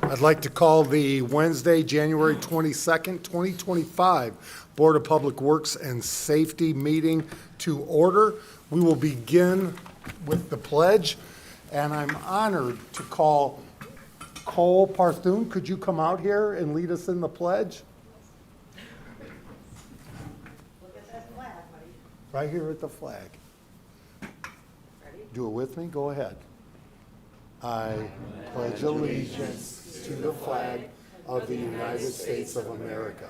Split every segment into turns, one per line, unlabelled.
I'd like to call the Wednesday, January 22nd, 2025 Board of Public Works and Safety meeting to order. We will begin with the pledge, and I'm honored to call Cole Parthun. Could you come out here and lead us in the pledge?
Look at that flag, buddy.
Right here at the flag.
Ready?
Do it with me. Go ahead. I pledge allegiance to the flag of the United States of America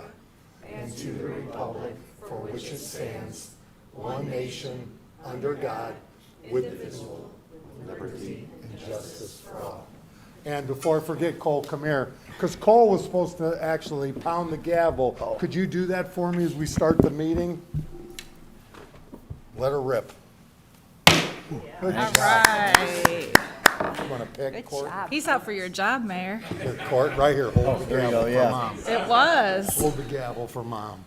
and to the republic for which it stands, one nation, under God, indivisible, with liberty and justice for all. And before I forget, Cole, come here, because Cole was supposed to actually pound the gavel. Could you do that for me as we start the meeting? Let her rip. Good
All
job.
right.
You want to pick,
Good
Court?
job. He's out for your job, Mayor.
Here, Court, right here. Hold the gavel for Mom.
It was.
Hold the gavel for Mom.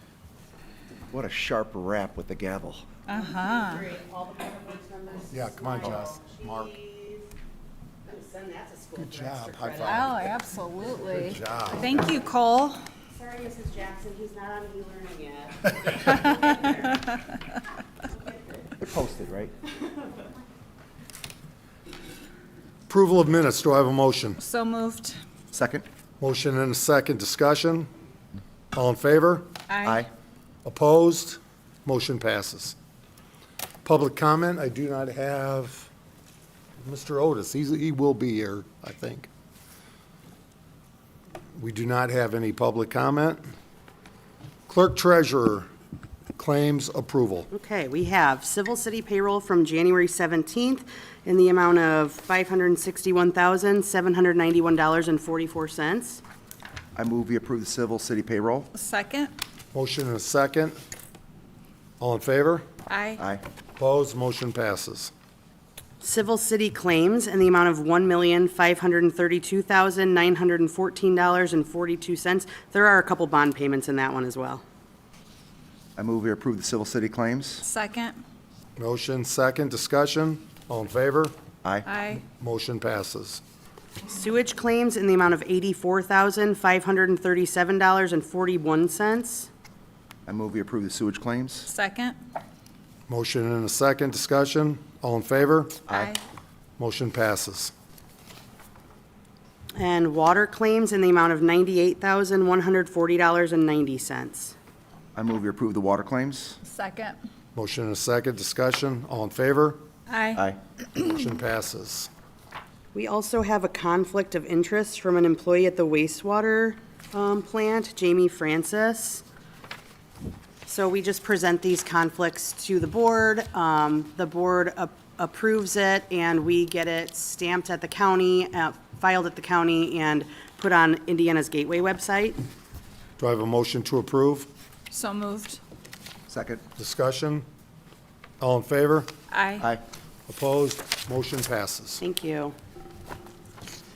What a sharp rap with the gavel.
Uh-huh.
All the public works members.
Yeah, come on, Jess. Mark.
I'm gonna send that to school.
Good
for extra
job. High
credit.
five.
Oh, absolutely.
Good job.
Thank you, Cole.
Sorry, Mrs. Jackson, he's not on e-learning yet.
They're posted, right?
Approval of minutes. Do I have a motion?
So moved.
Second?
Motion and a second. Discussion. All in favor?
Aye.
Opposed? Motion passes. Public comment. I do not have Mr. Otis. He will be here, I think. We do not have any public comment. Clerk Treasurer, claims approval.
Okay, we have civil city payroll from January 17th in the amount of $561,791.44.
I move we approve the civil city payroll.
Second.
Motion and a second. All in favor?
Aye.
Aye.
Opposed? Motion passes.
Civil city claims in the amount of $1,532,914.42. There are a couple bond payments in that one as well.
I move we approve the civil city claims.
Second.
Motion, second, discussion. All in favor?
Aye.
Aye.
Motion passes.
Sewage claims in the amount of $84,537.41.
I move we approve the sewage claims.
Second.
Motion and a second, discussion. All in favor?
Aye.
Motion passes.
And water claims in the amount of $98,140.90.
I move we approve the water claims.
Second.
Motion and a second, discussion. All in favor?
Aye.
Aye.
Motion passes.
We also have a conflict of interest from an employee at the wastewater plant, Jamie Francis. So we just present these conflicts to the board. The board approves it, and we get it stamped at the county, filed at the county, and put on Indiana's Gateway website.
Do I have a motion to approve?
So moved.
Second?
Discussion? All in favor?
Aye.
Aye.
Opposed? Motion passes.
Thank you.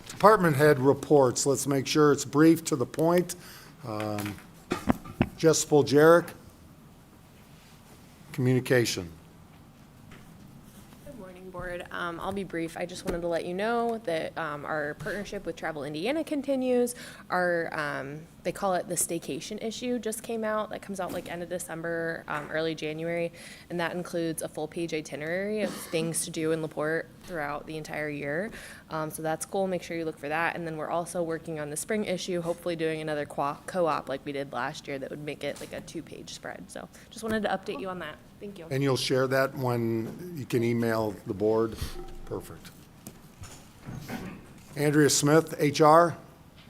Department head reports. Let's make sure it's brief to the point. Jess Spoljaric, communication.
Good morning, Board. I'll be brief. I just wanted to let you know that our partnership with Travel Indiana continues. They call it the staycation issue, just came out. That comes out like end of December, early January, and that includes a full-page itinerary of things to do in LaPorte throughout the entire year. So that's cool. Make sure you look for that. And then we're also working on the spring issue, hopefully doing another co-op like we did last year that would make it like a 2-page spread. So just wanted to update you on that. Thank you.
And you'll share that when you can email the board? Perfect. Andrea Smith, HR.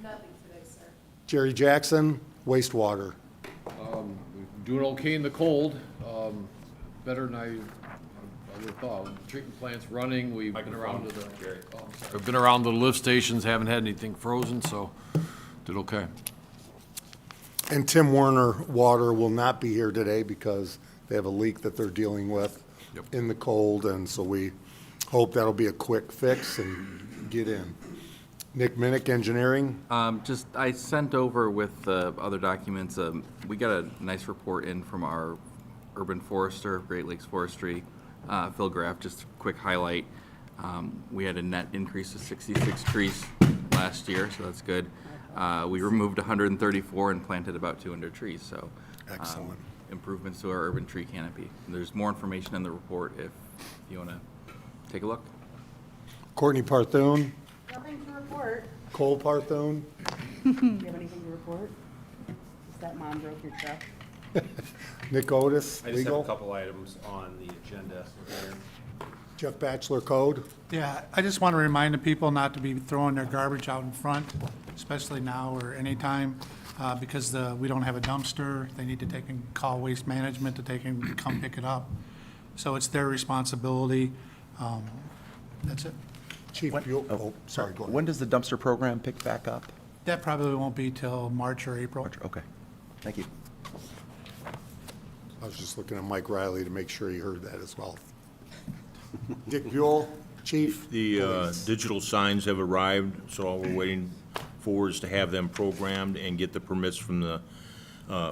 Nothing today, sir.
Jerry Jackson, wastewater.
Doing okay in the cold, better than I would have thought. Treatment plant's running, we've been around to the, I've been around the lift stations, haven't had anything frozen, so did okay.
And Tim Werner Water will not be here today because they have a leak that they're dealing with
Yep.
in the cold, and so we hope that'll be a quick fix and get in. Nick Minnick, Engineering.
I sent over with the other documents, we got a nice report in from our urban forester, Great Lakes Forestry, Phil Graff, just a quick highlight. We had a net increase of 66 trees last year, so that's good. We removed 134 and planted about 200 trees, so.
Excellent.
Improvements to our urban tree canopy. There's more information in the report if you want to take a look.
Courtney Parthune,
Nothing to report.
Cole Parthune,
Do you have anything to report? Just that mom broke your truck.
Nick Otis,
I just have a
legal,
couple items on the agenda here.
Jeff Batchelor, code.
Yeah, I just want to remind the people not to be throwing their garbage out in front, especially now or anytime, because we don't have a dumpster. They need to take and call Waste Management to take and come pick it up. So it's their responsibility. That's it.
Chief Buell, oh, sorry, go ahead.
When does the dumpster program pick back up?
That probably won't be till March or April.
Okay, thank you.
I was just looking at Mike Riley to make sure he heard that as well. Dick Buell, Chief.
The
Police.
digital signs have arrived, so all we're waiting for is to have them programmed and get the permits from the,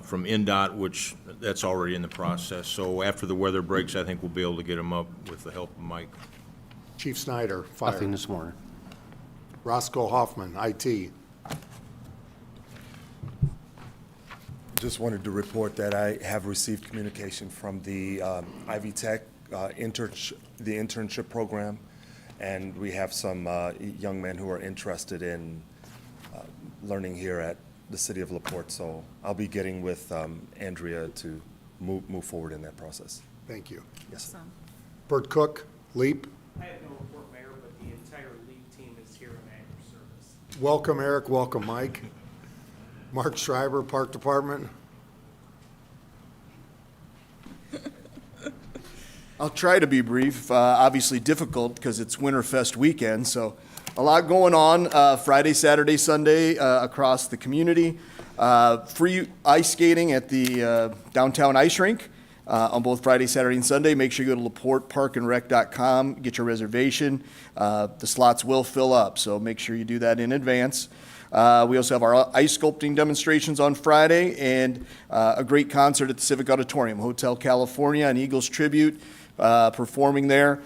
from NDOT, which that's already in the process. So after the weather breaks, I think we'll be able to get them up with the help of Mike.
Chief Snyder, Fire.
Nothing this morning.
Roscoe Hoffman, IT.
Just wanted to report that I have received communication from the Ivy Tech the internship program, and we have some young men who are interested in learning here at the City of LaPorte. So I'll be getting with Andrea to move forward in that process.
Thank you.
Yes.
Bert Cook, LEAP.
I have no report, Mayor, but the entire league team is here in active service.
Welcome, Eric. Welcome, Mike. Mark Schreiber, Park Department.
I'll try to be brief. Obviously difficult because it's Winterfest weekend, so a lot going on Friday, Saturday, Sunday across the community. Free ice skating at the downtown ice rink on both Friday, Saturday, and Sunday. Make sure you go to laporteparkandrec.com, get your reservation. The slots will fill up, so make sure you do that in advance. We also have our ice sculpting demonstrations on Friday and a great concert at the Civic Auditorium, Hotel California, and Eagles Tribute performing there.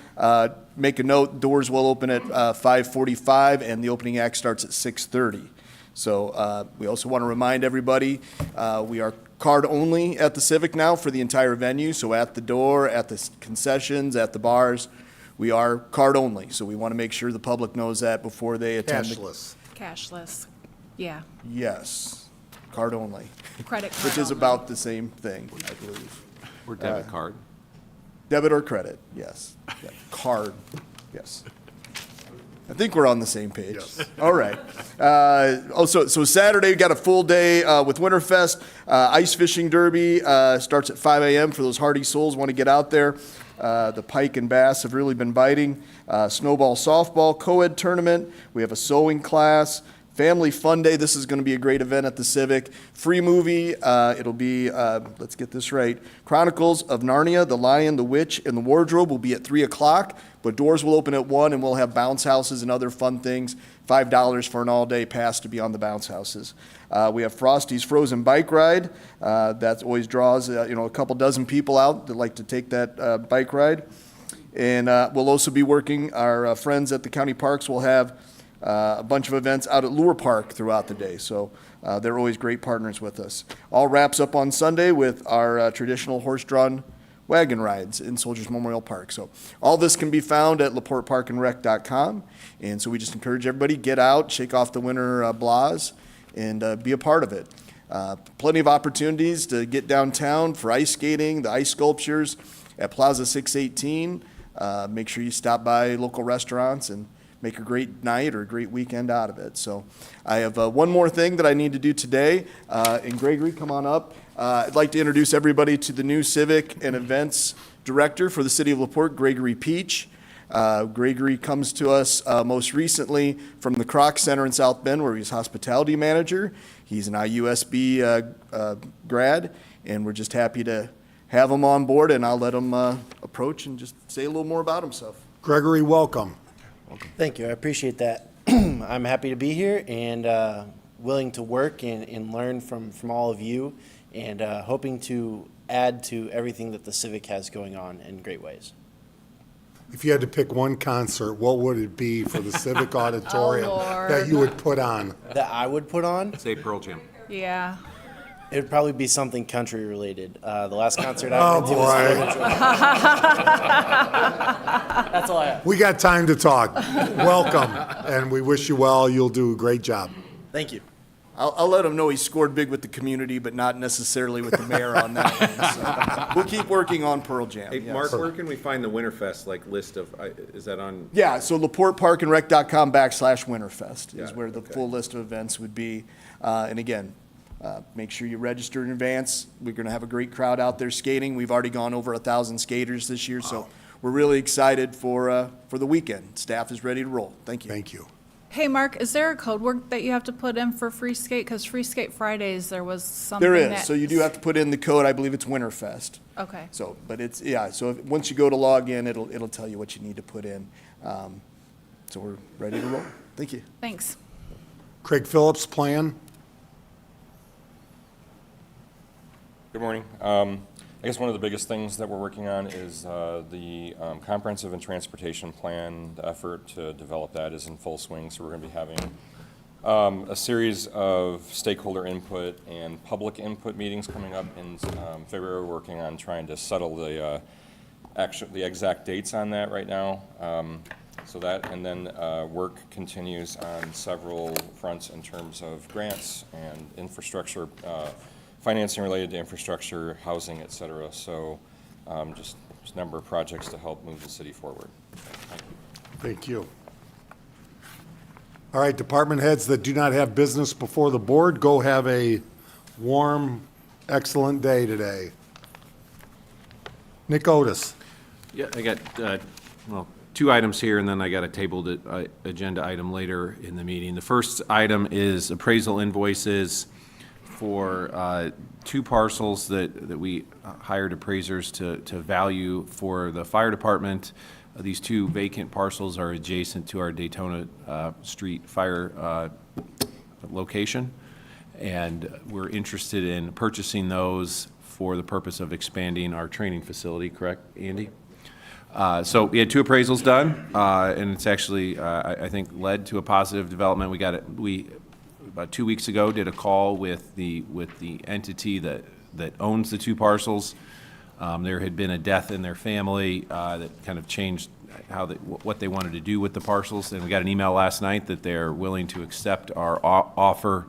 Make a note, doors will open at 5:45 and the opening act starts at 6:30. So we also want to remind everybody, we are card only at the Civic now for the entire venue. So at the door, at the concessions, at the bars, we are card only. So we want to make sure the public knows that before they attend.
Cashless.
Cashless. Yeah.
Yes, card only,
Credit card.
which is
only.
about the same thing, I believe.
Or debit card.
Debit or credit, yes. Yeah, card, yes. I think we're on the same page.
Yes.
All right. So Saturday, we got a full day with Winterfest. Ice fishing derby starts at 5 a.m. for those hardy souls who want to get out there. The pike and bass have really been biting. Snowball softball co-ed tournament. We have a sewing class. Family Fun Day. This is going to be a great event at the Civic. Free movie. It'll be, let's get this right, Chronicles of Narnia, The Lion, the Witch, and the Wardrobe will be at 3 o'clock, but doors will open at 1, and we'll have bounce houses and other fun things. $5 for an all-day pass to be on the bounce houses. We have Frosty's Frozen Bike Ride. That always draws a couple dozen people out that like to take that bike ride. And we'll also be working, our friends at the county parks will have a bunch of events out at Lure Park throughout the day, so they're always great partners with us. All wraps up on Sunday with our traditional horse-drawn wagon rides in Soldiers Memorial Park. So all this can be found at laporteparkandrec.com, and so we just encourage everybody, get out, shake off the winter blahs, and be a part of it. Plenty of opportunities to get downtown for ice skating, the ice sculptures at Plaza 618. Make sure you stop by local restaurants and make a great night or a great weekend out of it. So I have one more thing that I need to do today. And Gregory, come on up. I'd like to introduce everybody to the new Civic and Events Director for the City of LaPorte, Gregory Peach. Gregory comes to us most recently from the Kroc Center in South Bend, where he's hospitality manager. He's an IUSB grad, and we're just happy to have him on board, and I'll let him approach and just say a little more about himself.
Gregory, welcome.
Thank you. I appreciate that. I'm happy to be here and willing to work and learn from all of you, and hoping to add to everything that the Civic has going on in great ways.
If you had to pick one concert, what would it be for the Civic Auditorium that you would put on?
That I would put on,
Say Pearl Jam.
Yeah.
it would probably be something country related. The last concert I
Oh,
went to was
boy.
Florida Georgia. That's all I have.
We got time to talk. Welcome, and we wish you well. You'll do a great job.
Thank you.
I'll let him know he scored big with the community, but not necessarily with the mayor on that one. So we'll keep working on Pearl Jam.
Hey,
yes.
Mark, where can we find the Winterfest, like, list of, is that on?
Yeah, so laporteparkandrec.com/Winterfest is
Got it,
where the
okay.
full list of events would be. And again, make sure you register in advance. We're going to have a great crowd out there skating. We've already gone over 1,000 skaters this year, so we're really excited for the weekend. Staff is ready to roll. Thank you.
Thank you.
Hey, Mark, is there a code word that you have to put in for Free Skate? Because Free Skate Fridays, there was something
There is.
that-
So you do have to put in the code. I believe it's Winterfest.
Okay.
So, but it's, yeah, so once you go to log in, it'll tell you what you need to put in. So we're ready to roll. Thank you.
Thanks.
Craig Phillips, plan?
Good morning. I guess one of the biggest things that we're working on is the comprehensive and transportation plan. The effort to develop that is in full swing, so we're going to be having a series of stakeholder input and public input meetings coming up in February. We're working on trying to settle the exact dates on that right now. So that, and then work continues on several fronts in terms of grants and infrastructure, financing related to infrastructure, housing, et cetera. So just a number of projects to help move the city forward. Thank you.
Thank you. All right, department heads that do not have business before the board, go have a warm, excellent day today. Nick Otis.
Yeah, I got, well, 2 items here, and then I got a tabled agenda item later in the meeting. The first item is appraisal invoices for 2 parcels that we hired appraisers to value for the fire department. These 2 vacant parcels are adjacent to our Daytona Street fire location, and we're interested in purchasing those for the purpose of expanding our training facility, correct, Andy? So we had 2 appraisals done, and it's actually, I think, led to a positive development. We about 2 weeks ago did a call with the entity that owns the 2 parcels. There had been a death in their family that kind of changed what they wanted to do with the parcels, and we got an email last night that they're willing to accept our offer.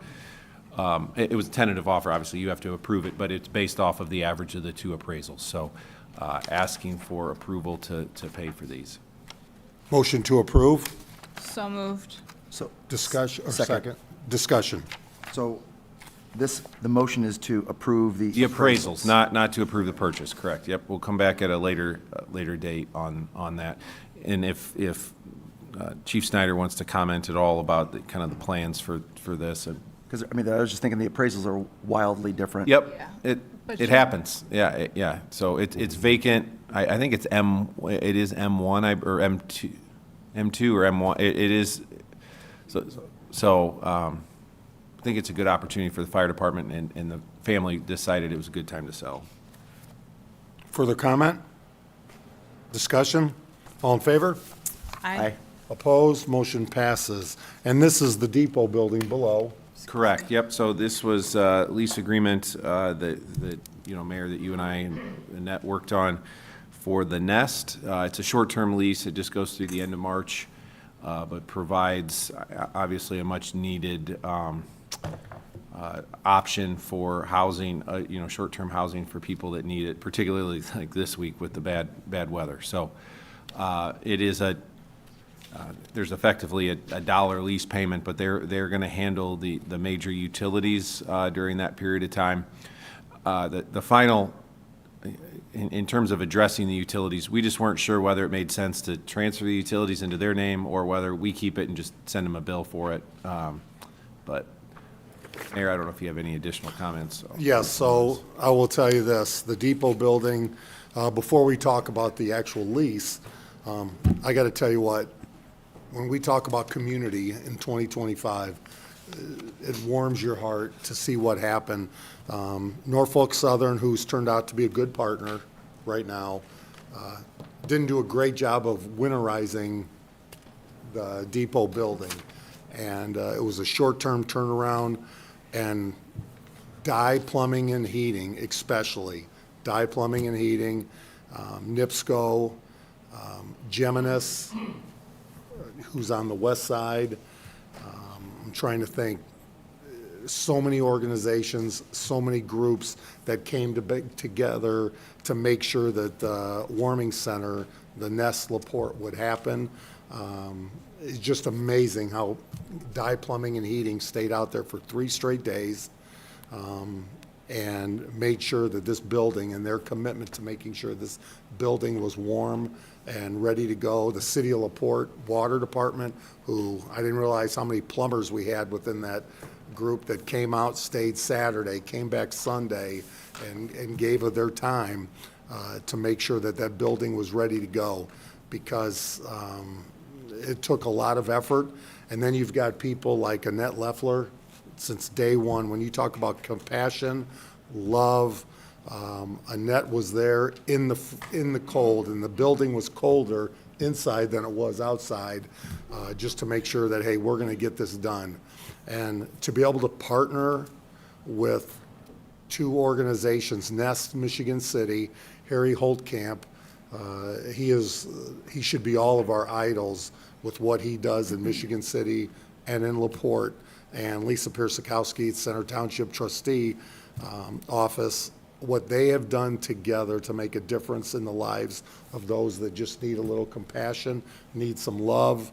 It was a tentative offer, obviously you have to approve it, but it's based off of the average of the 2 appraisals. So asking for approval to pay for these.
Motion to approve.
So moved.
So,
Discussion, or
Second.
second? Discussion.
so the motion is to approve the.
The appraisals, not to approve the purchase, correct. Yep, we'll come back at a later date on that. And if Chief Snyder wants to comment at all about the kind of the plans for this.
Because, I mean, I was just thinking the appraisals are wildly different.
Yep,
But
it
you-
happens, yeah. So it's vacant, I think it is M1 or M2 or M1, it is, so I think it's a good opportunity for the fire department, and the family decided it was a good time to sell.
Further comment? Discussion? All in favor?
Aye.
Opposed? Motion passes. And this is the depot building below.
Correct, yep, so this was a lease agreement that, Mayor, that you and I and Annette worked on for the Nest. It's a short-term lease, it just goes through the end of March, but provides obviously a much-needed option for housing, short-term housing for people that need it, particularly like this week with the bad weather. So it is there's effectively a dollar lease payment, but they're going to handle the major utilities during that period of time. The final, in terms of addressing the utilities, we just weren't sure whether it made sense to transfer the utilities into their name or whether we keep it and just send them a bill for it. But Mayor, I don't know if you have any additional comments.
Yes, so I will tell you this, the depot building, before we talk about the actual lease, I got to tell you what, when we talk about community in 2025, it warms your heart to see what happened. Norfolk Southern, who's turned out to be a good partner right now, didn't do a great job of winterizing the depot building. And it was a short-term turnaround, and Dye Plumbing and Heating especially, Dye Plumbing and Heating, NIPSCO, Geminis, who's on the west side. I'm trying to think, so many organizations, so many groups that came together to make sure that the warming center, the Nest LaPorte, would happen. It's just amazing how Dye Plumbing and Heating stayed out there for 3 straight days and made sure that this building, and their commitment to making sure this building was warm and ready to go. The City of LaPorte Water Department, who I didn't realize how many plumbers we had within that group that came out, stayed Saturday, came back Sunday, and gave of their time to make sure that that building was ready to go, because it took a lot of effort. And then you've got people like Annette Leffler, since day one. When you talk about compassion, love, Annette was there in the cold, and the building was colder inside than it was outside, just to make sure that, hey, we're going to get this done. And to be able to partner with 2 organizations, Nest Michigan City, Harry Holtkamp, he should be all of our idols with what he does in Michigan City and in LaPorte, and Lisa Piersikowski, Center Township Trustee Office, what they have done together to make a difference in the lives of those that just need a little compassion, need some love,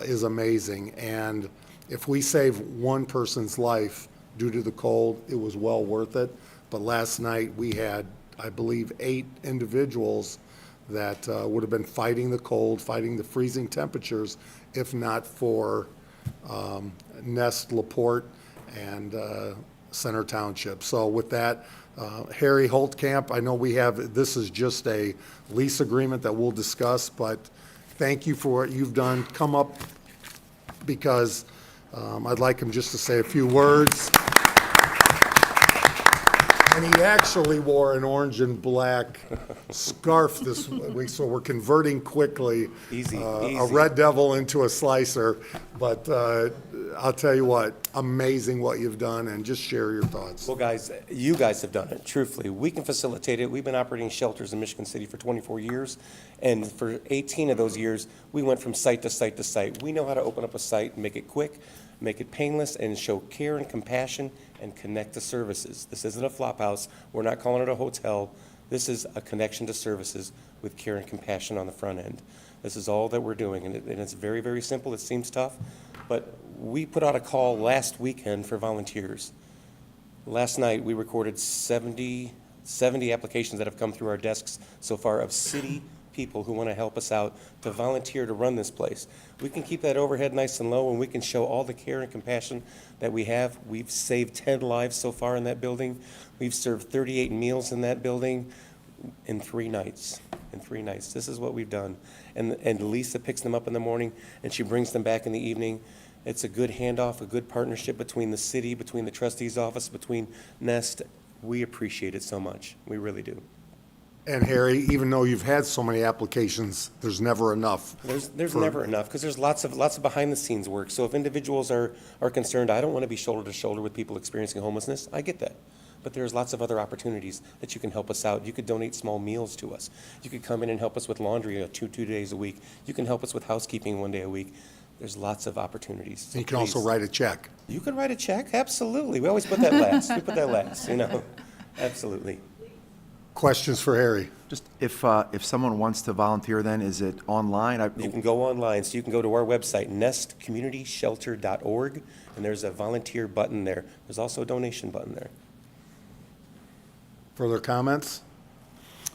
is amazing. And if we save one person's life due to the cold, it was well worth it. But last night, we had, I believe, 8 individuals that would have been fighting the cold, fighting the freezing temperatures, if not for Nest LaPorte and Center Township. So with that, Harry Holtkamp, I know this is just a lease agreement that we'll discuss, but thank you for what you've done. Come up, because I'd like him just to say a few words. And he actually wore an orange and black scarf this week, so we're converting quickly a Red Devil into a Slicer. But I'll tell you what, amazing what you've done, and just share your thoughts.
Well, guys, you guys have done it, truthfully. We can facilitate it. We've been operating shelters in Michigan City for 24 years, and for 18 of those years, we went from site to site to site. We know how to open up a site and make it quick, make it painless, and show care and compassion and connect to services. This isn't a flop house. We're not calling it a hotel. This is a connection to services with care and compassion on the front end. This is all that we're doing, and it's very, very simple. It seems tough, but we put out a call last weekend for volunteers. Last night, we recorded 70 applications that have come through our desks so far of city people who want to help us out to volunteer to run this place. We can keep that overhead nice and low, and we can show all the care and compassion that we have. We've saved 10 lives so far in that building. We've served 38 meals in that building in 3 nights. In 3 nights. This is what we've done. And Lisa picks them up in the morning, and she brings them back in the evening. It's a good handoff, a good partnership between the city, between the trustee's office, between Nest. We appreciate it so much. We really do.
And Harry, even though you've had so many applications, there's never enough.
There's never enough, because there's lots of behind the scenes work. So if individuals are concerned, I don't want to be shoulder to shoulder with people experiencing homelessness, I get that. But there's lots of other opportunities that you can help us out. You could donate small meals to us. You could come in and help us with laundry 2 days a week. You can help us with housekeeping 1 day a week. There's lots of opportunities. So
you can also write a check.
You can write a check, absolutely. We always put that last. We put that last, absolutely.
Questions for Harry?
Just if someone wants to volunteer, then is it online?
You can go online, so you can go to our website, nestcommunityshelter.org, and there's a volunteer button there. There's also a donation button there.
Further comments?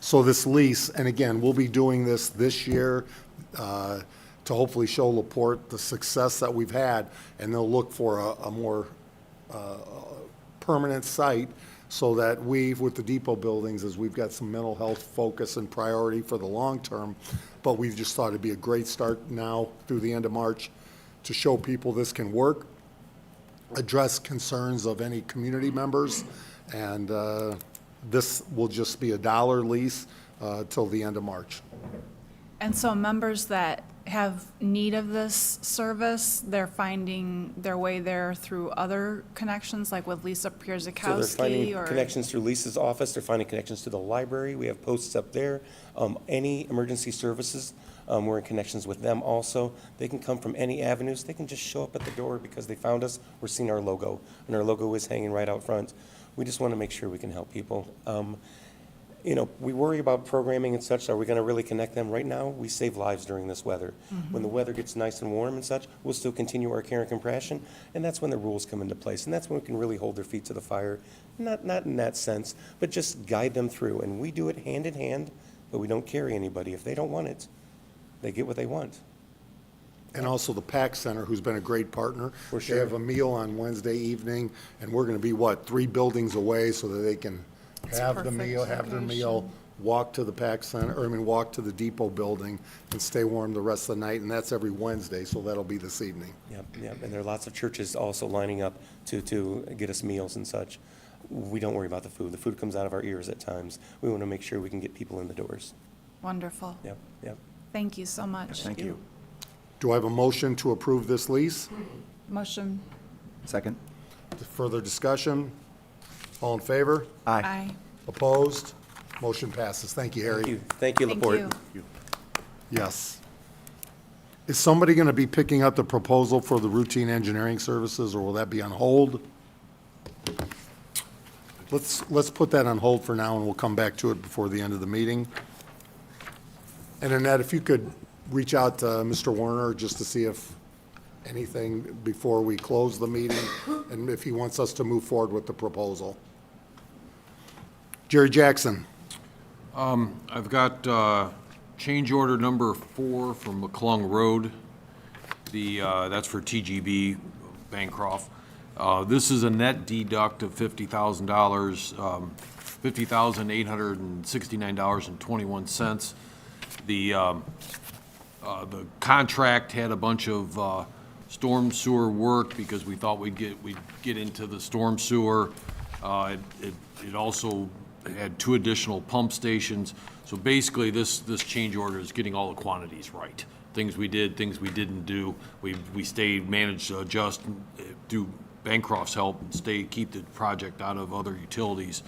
So this lease, and again, we'll be doing this year to hopefully show LaPorte the success that we've had, and they'll look for a more permanent site, so that with the depot buildings, as we've got some mental health focus and priority for the long term, but we've just thought it'd be a great start now through the end of March to show people this can work, address concerns of any community members, and this will just be a $1 lease till the end of March.
And so members that have need of this service, they're finding their way there through other connections, like with Lisa
So they're
Pierzakowski
finding
or?
connections through Lisa's office, they're finding connections to the library, we have posts up there. Any emergency services, we're in connections with them also. They can come from any avenues, they can just show up at the door because they found us, we're seeing our logo, and our logo is hanging right out front. We just want to make sure we can help people. You know, we worry about programming and such, are we going to really connect them? Right now, we save lives during this weather. When the weather gets nice and warm and such, we'll still continue our care and compassion, and that's when the rules come into place, and that's when we can really hold their feet to the fire. Not in that sense, but just guide them through, and we do it hand in hand, but we don't carry anybody. If they don't want it, they get what they want.
And also the PAC Center, who's been a great partner.
For
They
sure.
have a meal on Wednesday evening, and we're going to be, 3 buildings away so that they can have the meal, have their meal, walk to the PAC Center, walk to the Depot building and stay warm the rest of the night, and that's every Wednesday, so that'll be this evening.
Yep, and there are lots of churches also lining up to get us meals and such. We don't worry about the food. The food comes out of our ears at times. We want to make sure we can get people in the doors.
Wonderful.
Yep.
Thank you so much.
Thank you.
Do I have a motion to approve this lease?
Motion.
Second?
Further discussion? All in favor?
Aye.
Opposed? Motion passes. Thank you, Harry.
Thank you,
Thank
Laporte.
you.
Yes. Is somebody going to be picking up the proposal for the routine engineering services, or will that be on hold? Let's put that on hold for now, and we'll come back to it before the end of the meeting. And Annette, if you could reach out to Mr. Warner just to see if anything before we close the meeting, and if he wants us to move forward with the proposal. Jerry Jackson.
I've got change order number 4 from McClung Road. That's for TGB Bancroft. This is a net deduct of $50,000, $50,869.21. The contract had a bunch of storm sewer work because we thought we'd get into the storm sewer. It also had 2 additional pump stations. So basically, this change order is getting all the quantities right. Things we did, things we didn't do. We managed to adjust through Bancroft's help and keep the project out of other utilities.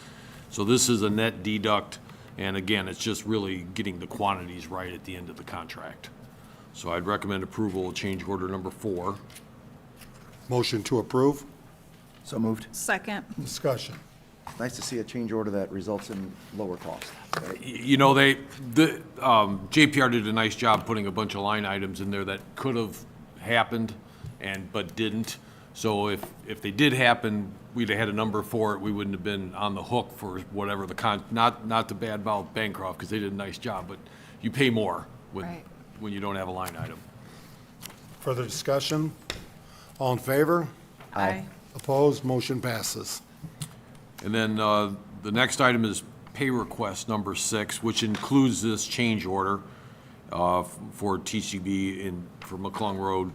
So this is a net deduct, and again, it's just really getting the quantities right at the end of the contract. So I'd recommend approval of change order number 4.
Motion to approve.
So moved.
Second.
Discussion.
Nice to see a change order that results in lower cost.
You know, JPR did a nice job putting a bunch of line items in there that could have happened but didn't. So if they did happen, we'd have had a number for it. We wouldn't have been on the hook for whatever not to badmouth Bancroft, because they did a nice job, but you pay more when you don't have a line item.
Further discussion? All in favor?
Aye.
Opposed? Motion passes.
And then the next item is pay request number 6, which includes this change order for TCB for McClung Road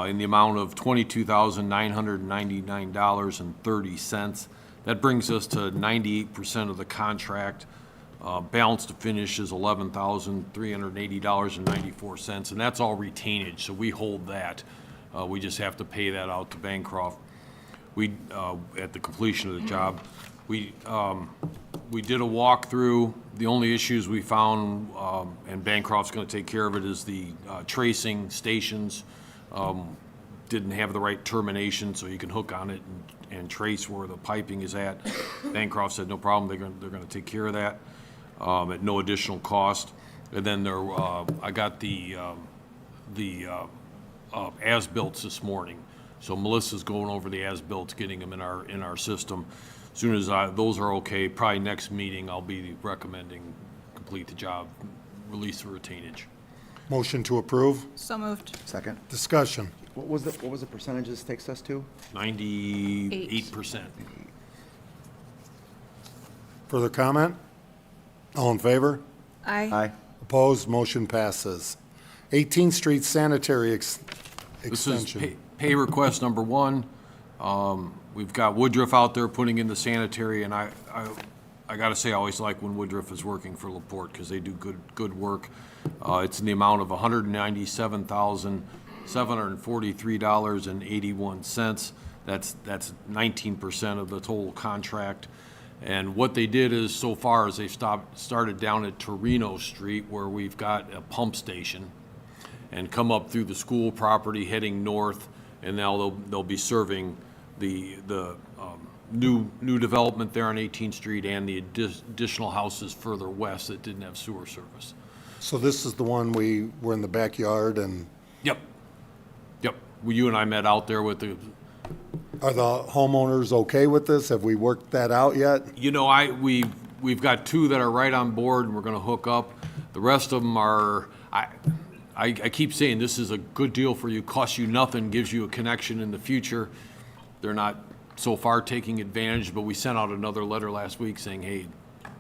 in the amount of $22,999.30. That brings us to 98% of the contract. Balance to finish is $11,380.94, and that's all retainage, so we hold that. We just have to pay that out to Bancroft. At the completion of the job. We did a walkthrough. The only issues we found, and Bancroft's going to take care of it, is the tracing stations didn't have the right termination, so you can hook on it and trace where the piping is at. Bancroft said no problem. They're going to take care of that at no additional cost. And then I got the as-built this morning. So Melissa's going over the as-built, getting them in our system. As soon as those are okay, probably next meeting, I'll be recommending complete the job, release the retainage.
Motion to approve.
So moved.
Second?
Discussion.
What was the percentage this takes us to?
98%.
Further comment? All in favor?
Aye.
Aye.
Opposed? Motion passes. 18th Street Sanitary
This
Extension.
is pay request number 1. We've got Woodruff out there putting in the sanitary, and I I gotta say, I always like when Woodruff is working for LaPorte, because they do good work. It's in the amount of $197,743.81. That's 19% of the total contract. And what they did is, so far, is they've started down at Torino Street, where we've got a pump station, and come up through the school property heading north, and now they'll be serving the new development there on 18th Street and the additional houses further west that didn't have sewer service.
So this is the one we were in the backyard and
Yep. Well, you and I met out there with the,
are the homeowners okay with this? Have we worked that out yet?
you know, we've got two that are right on board and we're gonna hook up. The rest of them are, I keep saying this is a good deal for you, costs you nothing, gives you a connection in the future. They're not so far taking advantage, but we sent out another letter last week saying, hey,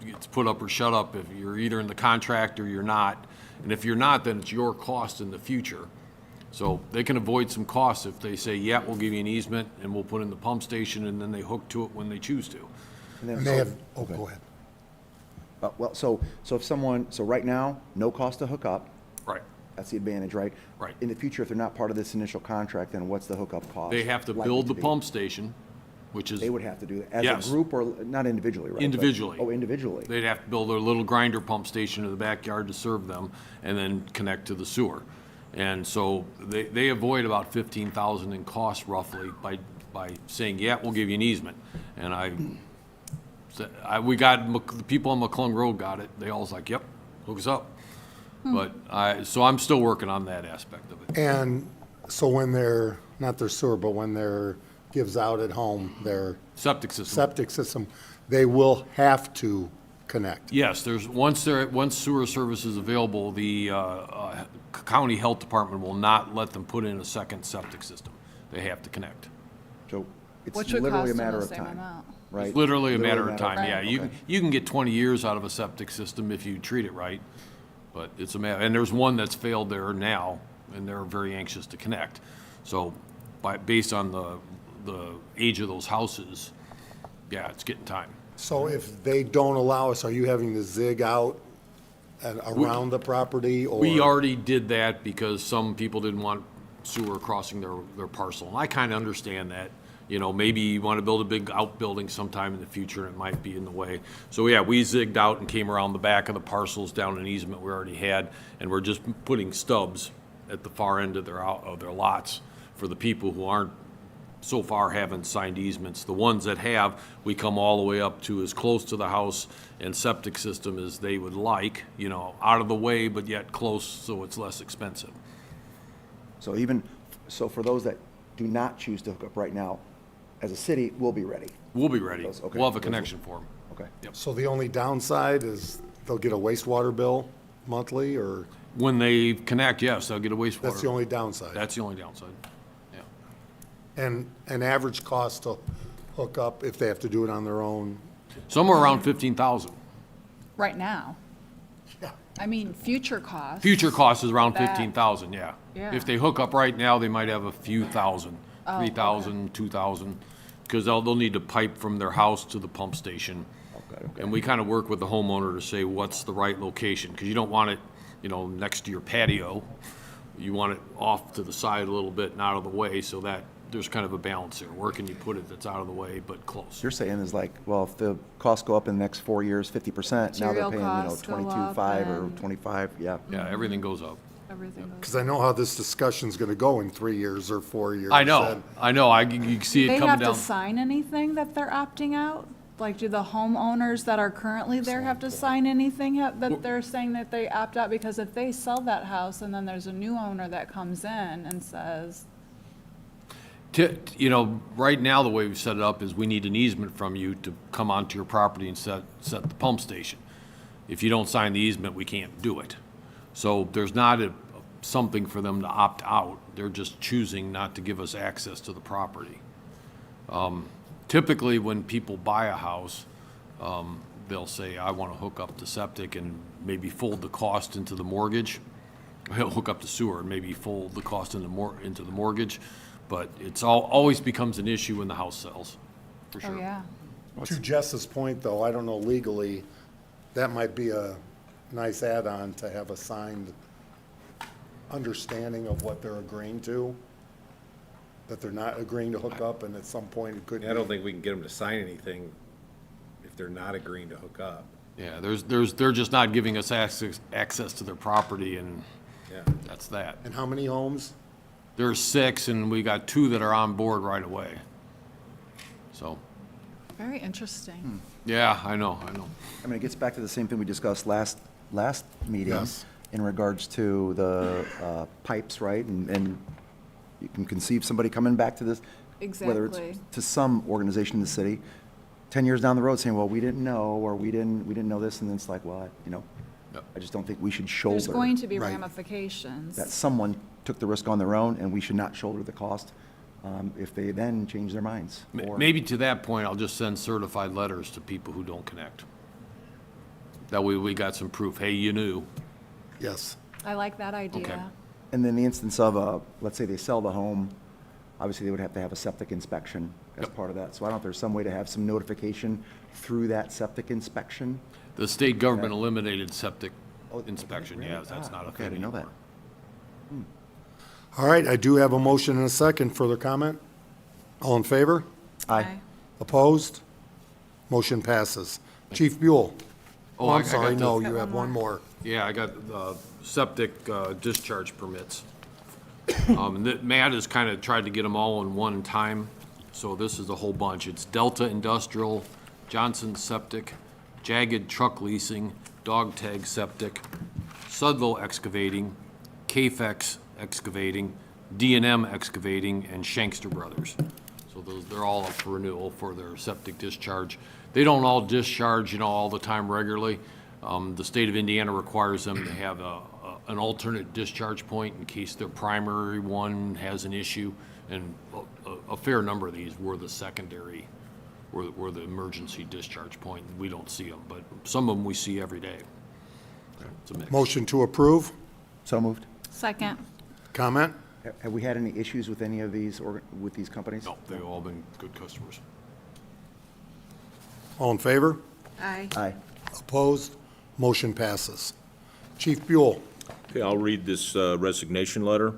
it's put up or shut up. If you're either in the contract or you're not. And if you're not, then it's your cost in the future. So they can avoid some costs if they say, yeah, we'll give you an easement and we'll put in the pump station, and then they hook to it when they choose to.
And they have, oh, go ahead.
Well, so if someone, so right now, no cost to hook up.
Right.
That's the advantage, right?
Right.
In the future, if they're not part of this initial contract, then what's the hookup cost?
They have to
likely
build the
be?
pump station, which is.
They would have to do that as
Yes.
a group or not individually, right? But-
Individually.
Oh, individually.
They'd have to build a little grinder pump station in the backyard to serve them, and then connect to the sewer. And so they avoid about $15,000 in costs roughly by saying, yeah, we'll give you an easement. And we got, the people on McClung Road got it. They all was like, yep, hook us up. But so I'm still working on that aspect of it.
And so when they're, not their sewer, but when they're, gives out at home, their
Septic system.
septic system, they will have to connect.
Yes, once sewer service is available, the county health department will not let them put in a second septic system. They have to connect.
So it's
Which would
literally a
cost them
matter
the
of
same
time,
amount.
right?
It's literally a matter of time,
time.
yeah.
Okay.
You can get 20 years out of a septic system if you treat it right, but it's a matter, and there's one that's failed there now, and they're very anxious to connect. So based on the age of those houses, yeah, it's getting time.
So if they don't allow us, are you having to zig out and around the property or?
We already did that because some people didn't want sewer crossing their parcel. And I kind of understand that. You know, maybe you want to build a big outbuilding sometime in the future, and it might be in the way. So yeah, we zigged out and came around the back of the parcels down an easement we already had, and we're just putting stubs at the far end of their lots for the people who aren't so far haven't signed easements. The ones that have, we come all the way up to as close to the house and septic system as they would like, you know, out of the way, but yet close, so it's less expensive.
So for those that do not choose to hook up right now, as a city, we'll be ready.
We'll be ready.
Those- okay.
We'll have a
Those-
connection for them.
Okay.
So the only downside is they'll get a wastewater bill monthly, or
When they connect, yes, they'll get a wastewater.
that's the only downside?
That's the only downside, yeah.
And an average cost to hook up if they have to do it on their own?
Somewhere around 15,000.
Right now.
Yeah.
I mean, future costs.
Future cost is around
That-
15,000, yeah.
Yeah.
If they hook up right now, they might have a few thousand,
Oh,
3,000, 2,000, because they'll need to pipe from their house to the pump station. And we kind of work with the homeowner to say what's the right location, because you don't want it, you know, next to your patio. You want it off to the side a little bit and out of the way, so that there's kind of a balance there. Where can you put it that's out of the way but close?
You're saying is like, well, if the costs go up in the next 4 years, 50%, now they're
Material
paying,
costs go
22.5 or
up
25, yeah.
Yeah, everything goes up.
Everything goes.
Because I know how this discussion's going to go in 3 years or 4 years.
I know,
and-
I know, you can see
They
it coming
have
down.
to sign anything that they're opting out? Like, do the homeowners that are currently there have to sign anything that they're saying that they opt out? Because if they sell that house and then there's a new owner that comes in and says,
You know, right now, the way we've set it up is we need an easement from you to come onto your property and set the pump station. If you don't sign the easement, we can't do it. So there's not something for them to opt out. They're just choosing not to give us access to the property. Typically, when people buy a house, they'll say, I want to hook up to septic and maybe fold the cost into the mortgage. He'll hook up to sewer and maybe fold the cost into the mortgage. But it's always becomes an issue when the house sells, for sure.
oh, yeah.
To Jess's point, though, I don't know legally, that might be a nice add-on to have a signed understanding of what they're agreeing to, that they're not agreeing to hook up, and at some point it could be.
I don't think we can get them to sign anything if they're not agreeing to hook up.
Yeah, they're just not giving us access to their property, and
Yeah.
that's that.
And how many homes?
There's 6, and we got 2 that are on board right away. So,
Very interesting.
yeah, I know.
I mean, it gets back to the same thing we discussed last meeting
Yes.
in regards to the pipes, right? And you can conceive somebody coming back to this, whether it's
Exactly.
to some organization in the city, 10 years down the road saying, well, we didn't know, or we didn't know this, and then it's like, well,
Yep.
I just don't think we should
There's
shoulder
going to be
Right.
ramifications.
that someone took the risk on their own, and we should not shoulder the cost if they then change their minds. or-
Maybe to that point, I'll just send certified letters to people who don't connect. That way we got some proof, hey, you knew.
Yes.
I like that idea.
And then the instance of, let's say they sell the home, obviously they would have to have a septic inspection as part of that. So I don't know if there's some way to have some notification through that septic inspection.
The state government eliminated septic
Oh,
inspection,
really?
yeah, that's not a
Okay, I
thing
didn't know that.
anymore.
All right, I do have a motion and a second. Further comment? All in favor?
Aye.
Opposed? Motion passes. Chief Buell?
Oh,
I'm
I
sorry,
got
no,
the-
you have one more.
Yeah, I got septic discharge permits. And Matt has kind of tried to get them all in one time, so this is a whole bunch. It's Delta Industrial, Johnson Septic, Jagged Truck Leasing, Dog Tag Septic, Sudlow Excavating, Kfex Excavating, D&M Excavating, and Shankster Brothers. So they're all up for renewal for their septic discharge. They don't all discharge, all the time regularly. The state of Indiana requires them to have an alternate discharge point in case their primary one has an issue. And a fair number of these were the secondary, were the emergency discharge point. We don't see them, but some of them we see every day. It's a mix.
Motion to approve?
So moved.
Second.
Comment?
Have we had any issues with any of these, or with these companies?
No, they've all been good customers.
All in favor?
Aye.
Aye.
Opposed? Motion passes. Chief Buell?
Okay, I'll read this resignation letter.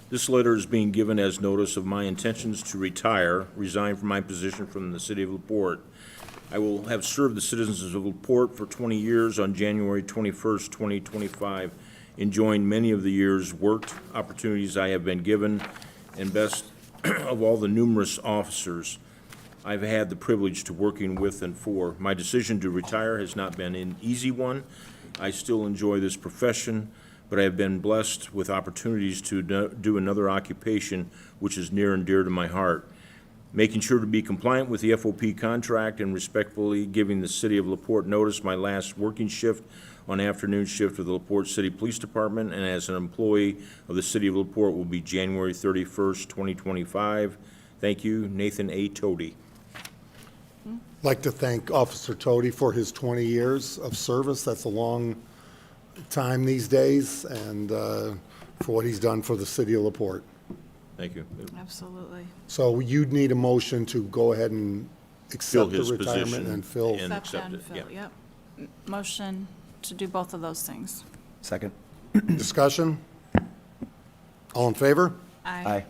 This letter is being given as notice of my intentions to resign from my position from the city of LaPorte. I will have served the citizens of LaPorte for 20 years on January 21st, 2025, enjoying many of the years' worked opportunities I have been given, and best of all the numerous officers I've had the privilege to working with and for. My decision to retire has not been an easy one. I still enjoy this profession, but I have been blessed with opportunities to do another occupation which is near and dear to my heart. Making sure to be compliant with the FOP contract and respectfully giving the city of LaPorte notice my last working shift on afternoon shift of the LaPorte City Police Department and as an employee of the city of LaPorte will be January 31st, 2025. Thank you, Nathan A. Tody.
Like to thank Officer Tody for his 20 years of service. That's a long time these days, and for what he's done for the city of LaPorte.
Thank you.
Absolutely.
So you'd need a motion to go ahead and
Fill
accept the
his
retirement
position
and fill.
and
Accept
accept
and
it,
fill,
yeah.
yep. Motion to do both of those things.
Second.
Discussion? All in favor?
Aye.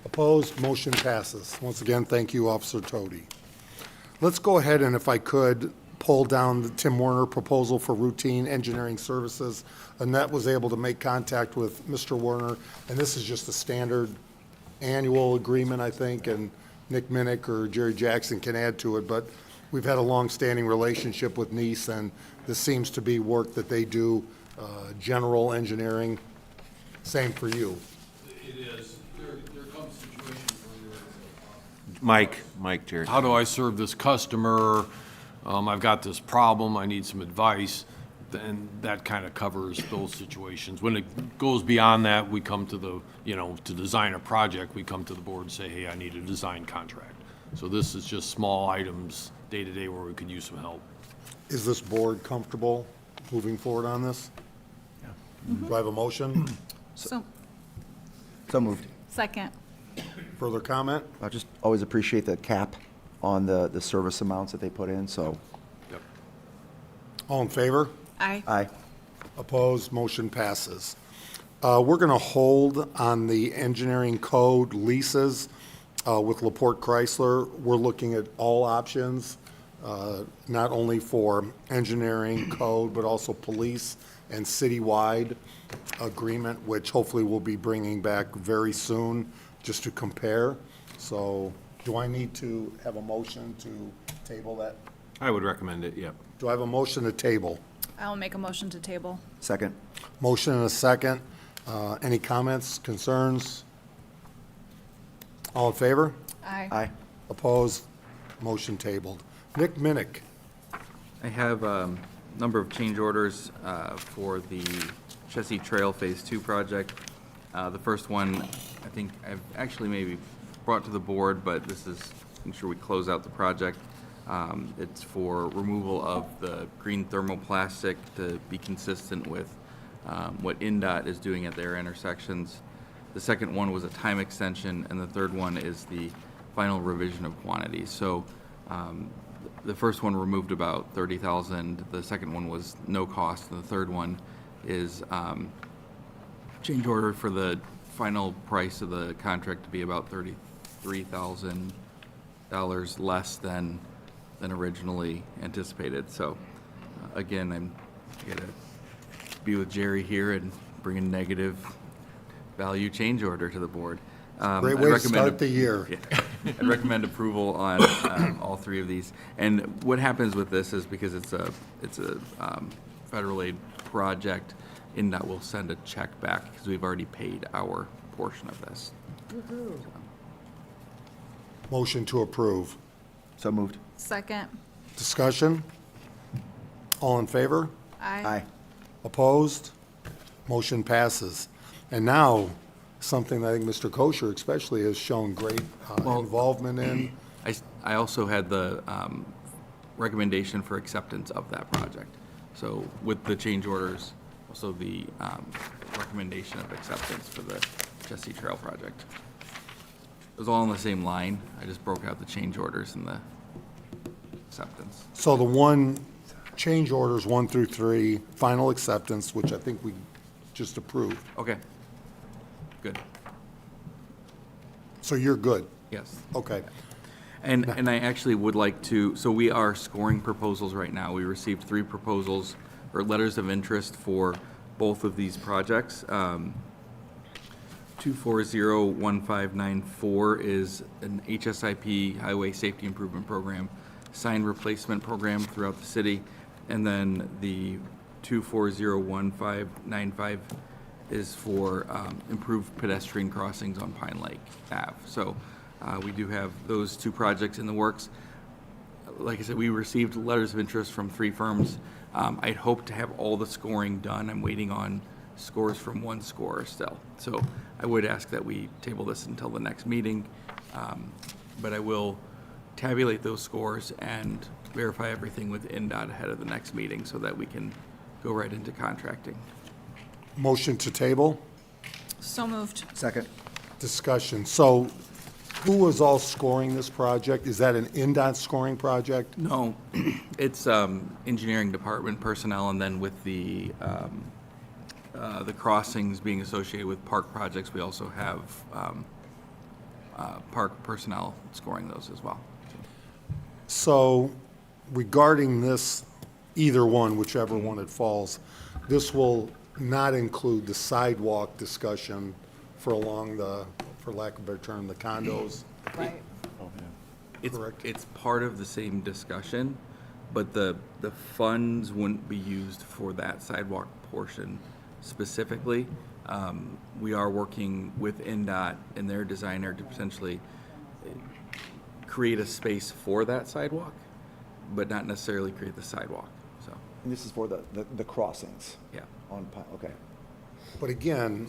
Opposed? Motion passes. Once again, thank you, Officer Tody. Let's go ahead and, if I could, pull down the Tim Werner proposal for routine engineering services. Annette was able to make contact with Mr. Werner, and this is just a standard annual agreement, I think, and Nick Minnick or Jerry Jackson can add to it, but we've had a long-standing relationship with Nice, and this seems to be work that they do, general engineering. Same for you.
It is. There comes situations where
Mike, Jerry.
how do I serve this customer? I've got this problem, I need some advice. And that kind of covers those situations. When it goes beyond that, we come to the, to design a project, we come to the board and say, hey, I need a design contract. So this is just small items, day-to-day, where we could use some help.
Is this board comfortable moving forward on this? Do I have a motion?
So,
So moved.
second.
Further comment?
I just always appreciate the cap on the service amounts that they put in, so.
All in favor?
Aye.
Aye.
Opposed, motion passes. We're going to hold on the engineering code leases with LaPorte Chrysler. We're looking at all options, not only for engineering code, but also police and citywide agreement, which hopefully we'll be bringing back very soon, just to compare. So do I need to have a motion to table that?
I would recommend it, yep.
Do I have a motion to table?
I'll make a motion to table.
Second.
Motion and a second. Any comments, concerns? All in favor?
Aye.
Aye.
Opposed? Motion tabled. Nick Minnick.
I have a number of change orders for the Chessie Trail Phase 2 project. The first one, I think I've actually maybe brought to the board, but this is making sure we close out the project. It's for removal of the green thermoplastic to be consistent with what NDOT is doing at their intersections. The second one was a time extension, and the third one is the final revision of quantities. So the first one removed about 30,000. The second one was no cost, and the third one is change order for the final price of the contract to be about $33,000 less than originally anticipated. So again, I gotta be with Jerry here and bring a negative value change order to the board.
Great way to start the year.
Yeah. I'd recommend approval on all three of these. And what happens with this is because it's a federal aid project, NDOT will send a check back because we've already paid our portion of this.
Motion to approve.
So moved.
Second.
Discussion? All in favor?
Aye.
Opposed? Motion passes. And now, something that I think Mr. Kosher especially has shown great involvement in.
I also had the recommendation for acceptance of that project. So with the change orders, also the recommendation of acceptance for the Chessie Trail project. It was all on the same line. I just broke out the change orders and the acceptance.
So the one, change orders 1 through 3, final acceptance, which I think we just approved.
Okay. Good.
So you're good?
Yes.
Okay.
And I actually would like to, so we are scoring proposals right now. We received 3 proposals or letters of interest for both of these projects. 2401594 is an HSIP Highway Safety Improvement Program, sign replacement program throughout the city. And then the 2401595 is for improved pedestrian crossings on Pine Lake Ave. So we do have those 2 projects in the works. Like I said, we received letters of interest from 3 firms. I'd hoped to have all the scoring done. I'm waiting on scores from 1 scorer still. So I would ask that we table this until the next meeting. But I will tabulate those scores and verify everything with NDOT ahead of the next meeting so that we can go right into contracting.
Motion to table?
So moved.
Second.
Discussion. So who was all scoring this project? Is that an NDOT scoring project?
No, it's engineering department personnel, and then with the crossings being associated with park projects, we also have park personnel scoring those as well.
So regarding this, either one, whichever one it falls, this will not include the sidewalk discussion for along the, for lack of a better term, the condos?
Right.
Correct.
It's part of the same discussion, but the funds wouldn't be used for that sidewalk portion specifically. We are working with NDOT and their designer to potentially create a space for that sidewalk, but not necessarily create the sidewalk, so.
And this is for the crossings?
Yeah.
On, okay.
But again,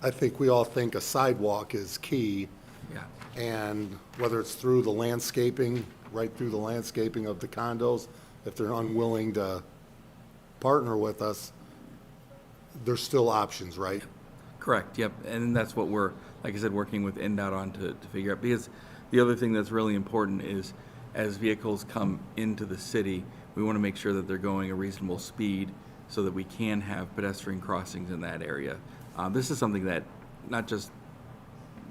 I think we all think a sidewalk is key.
Yeah.
And whether it's through the landscaping, right through the landscaping of the condos, if they're unwilling to partner with us, there's still options, right?
Correct, yep, and that's what we're, like I said, working with NDOT on to figure out, because the other thing that's really important is as vehicles come into the city, we want to make sure that they're going a reasonable speed so that we can have pedestrian crossings in that area. This is something that not just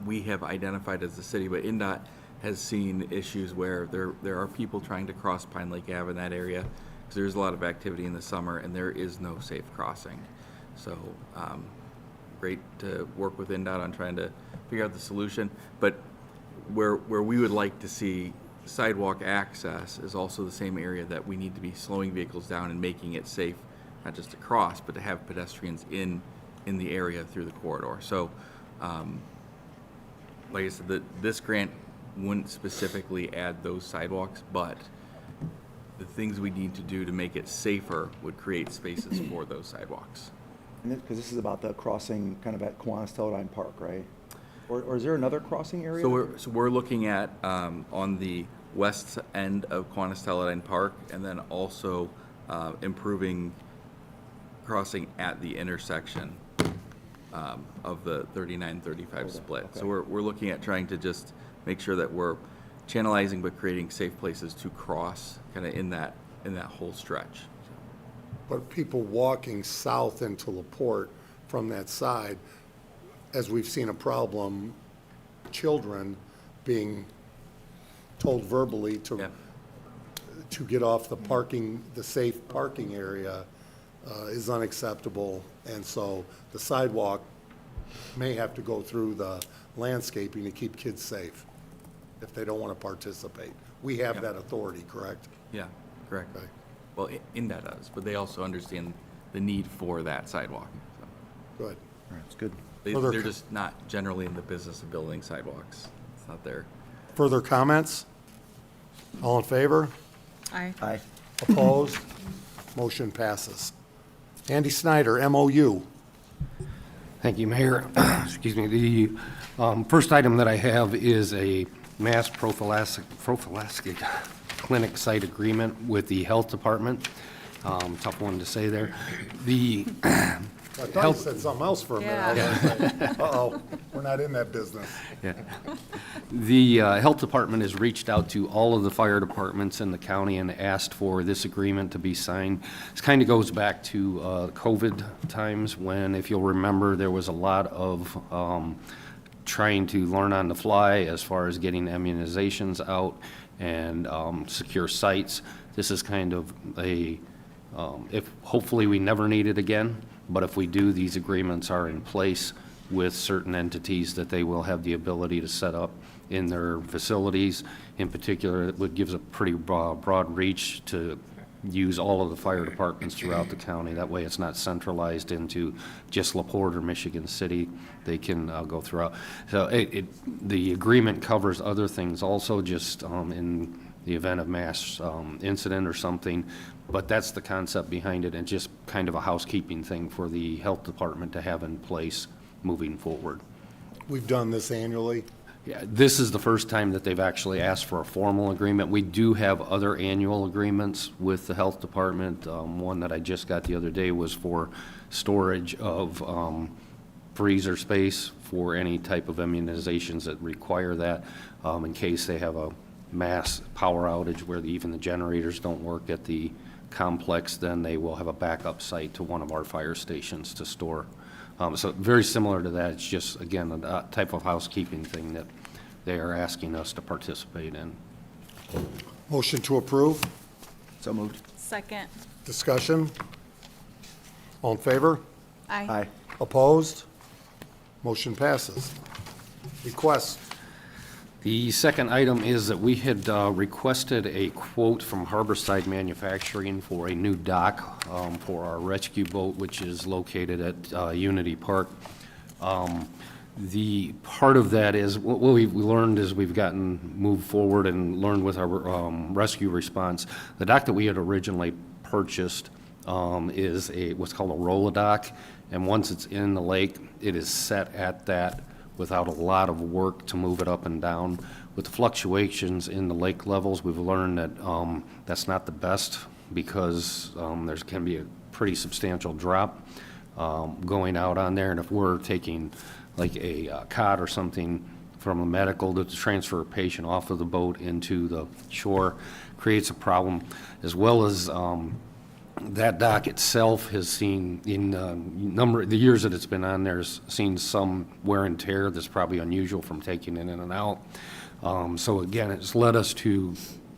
we have identified as the city, but INDOT has seen issues where there are people trying to cross Pine Lake Ave in that area because there's a lot of activity in the summer and there is no safe crossing. So great to work with INDOT on trying to figure out the solution. But where we would like to see sidewalk access is also the same area that we need to be slowing vehicles down and making it safe, not just to cross, but to have pedestrians in the area through the corridor. So, like I said, this grant wouldn't specifically add those sidewalks, but the things we need to do to make it safer would create spaces for those sidewalks.
Because this is about the crossing kind of at Kiwanis Teledyne Park, right? Or is there another crossing area?
So we're looking at on the west end of Kiwanis Teledyne Park, and then also improving crossing at the intersection of the 39-35 split.
Okay.
So we're looking at trying to just make sure that we're channelizing but creating safe places to cross kind of in that whole stretch.
But people walking south into LaPorte from that side, as we've seen a problem, children being told verbally to get off the parking, the safe parking area is unacceptable. And so the sidewalk may have to go through the landscaping to keep kids safe if they don't want to participate. We have that authority, correct?
Yeah, correct.
Okay.
Well, INDOT does, but they also understand the need for that sidewalk. So
Good.
All right, that's good.
they're just not generally in the business of building sidewalks. It's not their.
Further comments? All in favor?
Aye.
Aye.
Opposed? Motion passes. Andy Snyder, MOU.
Thank you, Mayor. Excuse me. The first item that I have is a mass prophylactic clinic site agreement with the Health Department. Tough one to say there.
I thought you said something else for a minute. I was gonna say, uh-oh, we're not in that business.
Yeah. The Health Department has reached out to all of the fire departments in the county and asked for this agreement to be signed. This kind of goes back to COVID times when, if you'll remember, there was a lot of trying to learn on the fly as far as getting immunizations out and secure sites. This is kind of a, if hopefully we never need it again, but if we do, these agreements are in place with certain entities that they will have the ability to set up in their facilities. In particular, it gives a pretty broad reach to use all of the fire departments throughout the county. That way it's not centralized into just LaPorte or Michigan City. They can go throughout. So the agreement covers other things also, just in the event of mass incident or something. But that's the concept behind it, and just kind of a housekeeping thing for the health department to have in place moving forward.
We've done this annually.
Yeah, this is the first time that they've actually asked for a formal agreement. We do have other annual agreements with the health department. One that I just got the other day was for storage of freezer space for any type of immunizations that require that, in case they have a mass power outage where even the generators don't work at the complex. Then they will have a backup site to one of our fire stations to store. So very similar to that. It's just, again, a type of housekeeping thing that they are asking us to participate in.
Motion to approve.
So moved.
Second.
Discussion. All in favor?
Aye.
Aye.
Opposed? Motion passes. Request.
The second item is that we had requested a quote from Harborside Manufacturing for a new dock for our rescue boat, which is located at Unity Park. The part of that is, what we've learned as we've moved forward and learned with our rescue response, the dock that we had originally purchased is what's called a roll dock, and once it's in the lake, it is set at that without a lot of work to move it up and down. With the fluctuations in the lake levels, we've learned that that's not the best, because there can be a pretty substantial drop going out on there, and if we're taking like a cot or something from a medical to transfer a patient off of the boat into the shore creates a problem, as well as that dock itself has seen, in the years that it's been on there, has seen some wear and tear that's probably unusual from taking it in and out. So again, it's led us to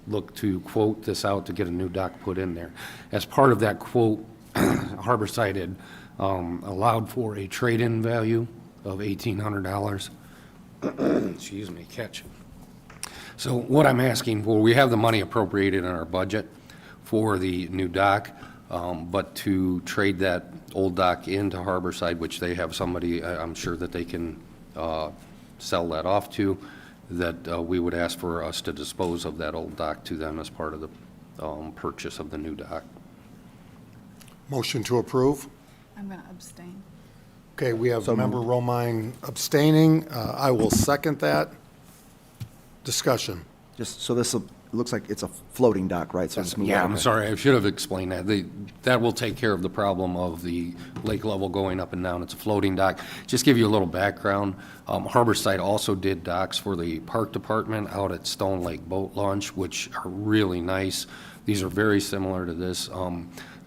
look to quote this out to get a new dock put in there. As part of that quote, Harborside had allowed for a trade-in value of $1,800. Excuse me, catch. So what I'm asking for, we have the money appropriated in our budget for the new dock, but to trade that old dock into Harborside, which they have somebody, I'm sure that they can sell that off to, that we would ask for us to dispose of that old dock to them as part of the purchase of the new dock.
Motion to approve.
I'm going to abstain.
Okay, we have member Romine abstaining. I will second that. Discussion.
Just, so this looks like it's a floating dock, right? So just move
Yeah,
on.
I'm sorry, I should have explained that. That will take care of the problem of the lake level going up and down. It's a floating dock. Just give you a little background, Harborside also did docks for the park department out at Stone Lake Boat Launch, which are really nice. These are very similar to this.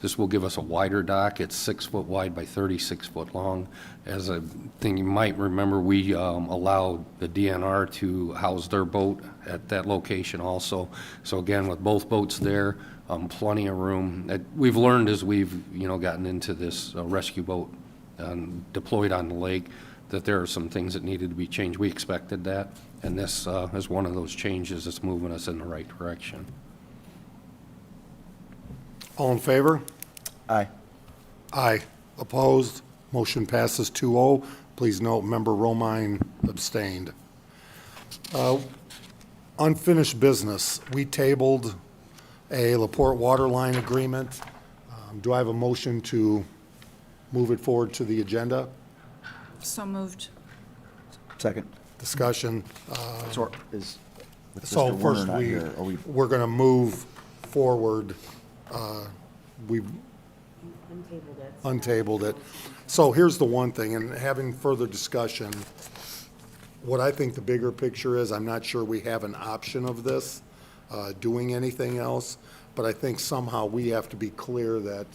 This will give us a wider dock. It's 6 foot wide by 36 foot long. As a thing you might remember, we allowed the DNR to house their boat at that location also. So again, with both boats there, plenty of room. We've learned as we've gotten into this rescue boat deployed on the lake that there are some things that needed to be changed. We expected that, and this is one of those changes that's moving us in the right direction.
All in favor?
Aye.
Aye. Opposed? Motion passes 2-0. Please note, member Romine abstained. Unfinished business. We tabled a LaPorte water line agreement. Do I have a motion to move it forward to the agenda?
So moved.
Second.
Discussion.
So is with
So
Mr. Werner
first,
not here, are we?
we're going to move forward. We've untabled it. So here's the one thing, and having further discussion, what I think the bigger picture is, I'm not sure we have an option of this, doing anything else, but I think somehow we have to be clear that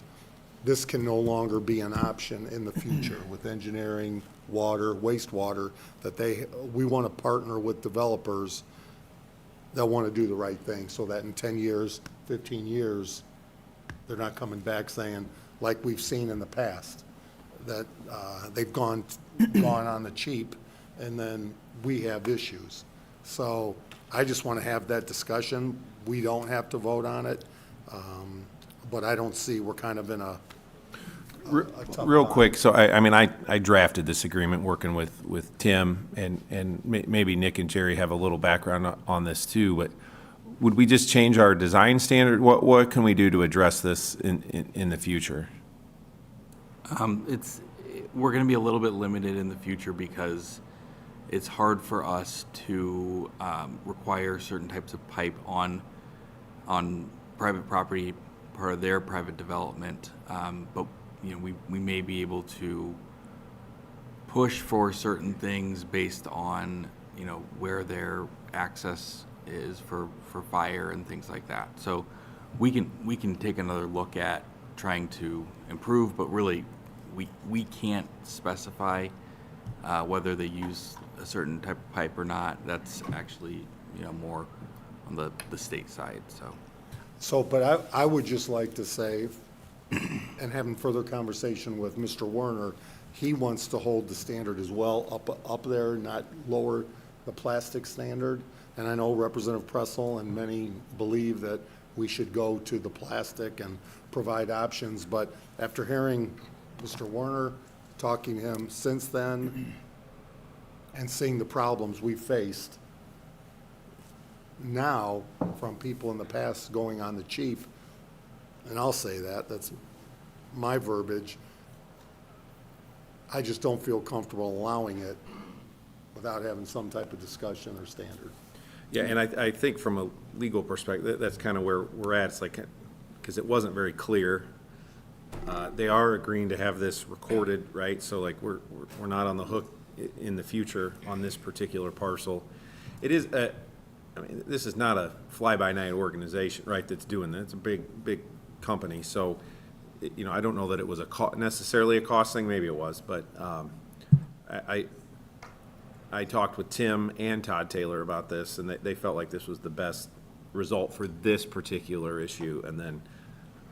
this can no longer be an option in the future with engineering, water, wastewater, that we want to partner with developers that want to do the right thing, so that in 10 years, 15 years, they're not coming back saying, like we've seen in the past, that they've gone on the cheap, and then we have issues. So I just want to have that discussion. We don't have to vote on it, but I don't see, we're kind of in a tough
Real
spot.
quick, so I drafted this agreement working with Tim, and maybe Nick and Jerry have a little background on this too, but would we just change our design standard? What can we do to address this in the future?
We're going to be a little bit limited in the future because it's hard for us to require certain types of pipe on private property, part of their private development. But we may be able to push for certain things based on where their access is for fire and things like that. So we can take another look at trying to improve, but really we can't specify whether they use a certain type of pipe or not. That's actually more on the state side.
So, but I would just like to say, and having further conversation with Mr. Werner, he wants to hold the standard as well up there, not lower the plastic standard. And I know Representative Pressel and many believe that we should go to the plastic and provide options. But after hearing Mr. Werner, talking to him since then, and seeing the problems we faced now from people in the past going on the cheap, and I'll say that's my verbiage, I just don't feel comfortable allowing it without having some type of discussion or standard.
Yeah, and I think from a legal perspective, that's kind of where we're at. It's like, because it wasn't very clear. They are agreeing to have this recorded, right? So like we're not on the hook in the future on this particular parcel. It is, I mean, this is not a fly-by-night organization, right, that's doing that. It's a big company, so, you know, I don't know that it was necessarily a cost thing, maybe it was, but I talked with Tim and Todd Taylor about this, and they felt like this was the best result for this particular issue, and then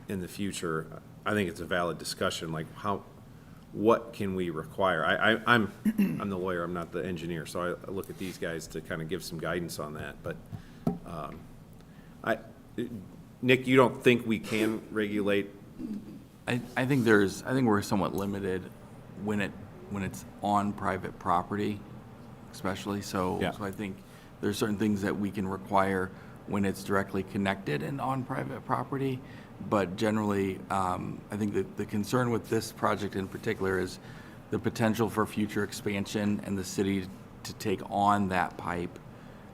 in the future, I think it's a valid discussion, like what can we require? I'm the lawyer, I'm not the engineer, so I look at these guys to kind of give some guidance on that, but Nick, you don't think we can regulate?
I think we're somewhat limited when it's on private property, especially, so I think there's certain things that we can require when it's directly connected and on private property. But generally, I think that the concern with this project in particular is the potential for future expansion and the city to take on that pipe